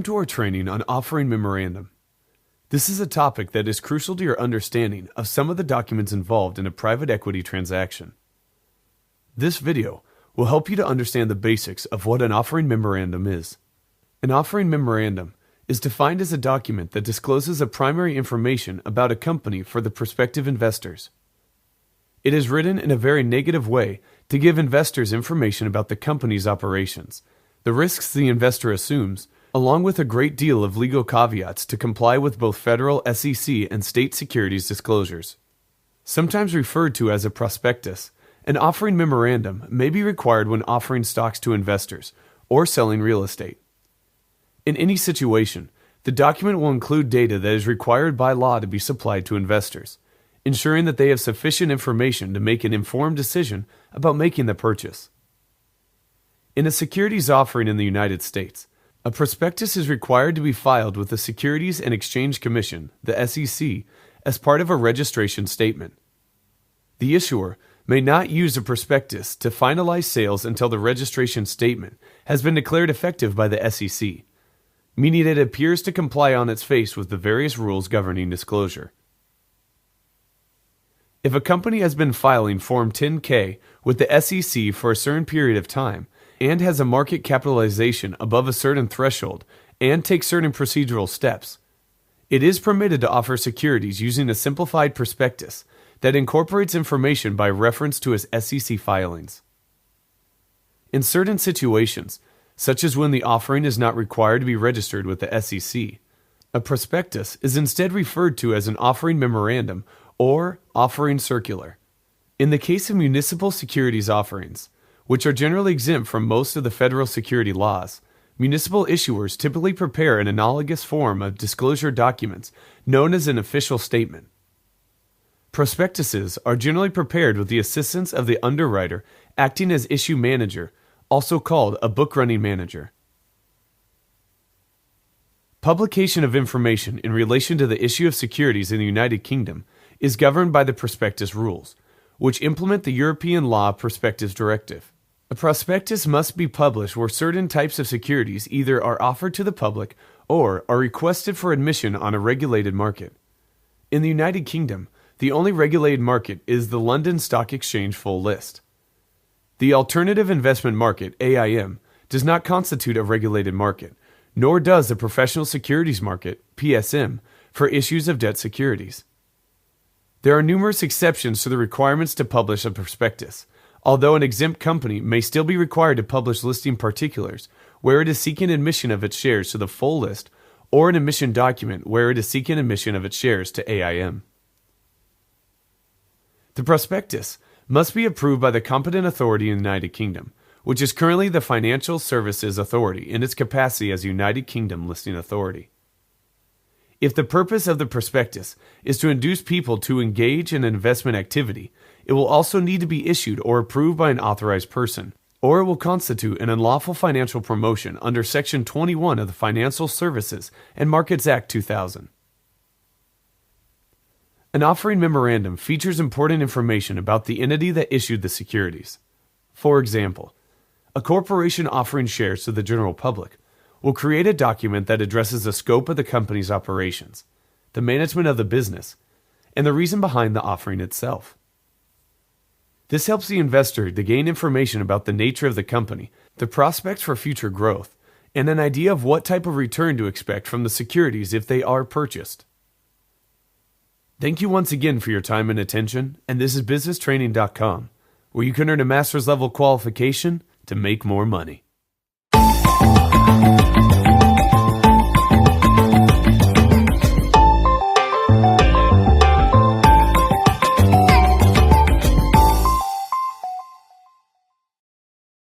to our training on offering memorandum. This is a topic that is crucial to your understanding of some of the documents involved in a private equity transaction. This video will help you to understand the basics of what an offering memorandum is. An offering memorandum is defined as a document that discloses a primary information about a company for the prospective investors. It is written in a very negative way to give investors information about the company's operations, the risks the investor assumes, along with a great deal of legal caveats to comply with both federal SEC and state securities disclosures. Sometimes referred to as a prospectus, an offering memorandum may be required when offering stocks to investors or selling real estate. In any situation, the document will include data that is required by law to be supplied to investors, ensuring that they have sufficient information to make an informed decision about making the purchase. In a securities offering in the United States, a prospectus is required to be filed with the Securities and Exchange Commission, the SEC, as part of a registration statement. The issuer may not use a prospectus to finalize sales until the registration statement has been declared effective by the SEC, meaning it appears to comply on its face with the various rules governing disclosure. If a company has been filing Form 10-K with the SEC for a certain period of time and has a market capitalization above a certain threshold and takes certain procedural steps, it is permitted to offer securities using a simplified prospectus that incorporates information by reference to its SEC filings. In certain situations, such as when the offering is not required to be registered with the SEC, a prospectus is instead referred to as an offering memorandum or offering circular. In the case of municipal securities offerings, which are generally exempt from most of the federal security laws, municipal issuers typically prepare an analogous form of disclosure documents known as an official statement. Prospectuses are generally prepared with the assistance of the underwriter acting as issue manager, also called a book-running manager. Publication of information in relation to the issue of securities in the United Kingdom is governed by the prospectus rules, which implement the European Law Prospectus Directive. A prospectus must be published where certain types of securities either are offered to the public or are requested for admission on a regulated market. In the United Kingdom, the only regulated market is the London Stock Exchange full list. The Alternative Investment Market, AIM, does not constitute a regulated market, nor does the Professional Securities Market, PSM, for issues of debt securities. There are numerous exceptions to the requirements to publish a prospectus, although an exempt company may still be required to publish listing particulars where it is seeking admission of its shares to the full list or an admission document where it is seeking admission of its shares to AIM. The prospectus must be approved by the competent authority in the United Kingdom, which is currently the Financial Services Authority in its capacity as United Kingdom Listing Authority. If the purpose of the prospectus is to induce people to engage in an investment activity, it will also need to be issued or approved by an authorized person, or it will constitute an unlawful financial promotion under Section 21 of the Financial Services and Markets Act 2000. An offering memorandum features important information about the entity that issued the securities. For example, a corporation offering shares to the general public will create a document that addresses the scope of the company's operations, the management of the business, and the reason behind the offering itself. This helps the investor to gain information about the nature of the company, the prospects for future growth, and an idea of what type of return to expect from the securities if they are purchased. Thank you once again for your time and attention, and this is businesstraining.com, where you can earn a master's level qualification to make more money.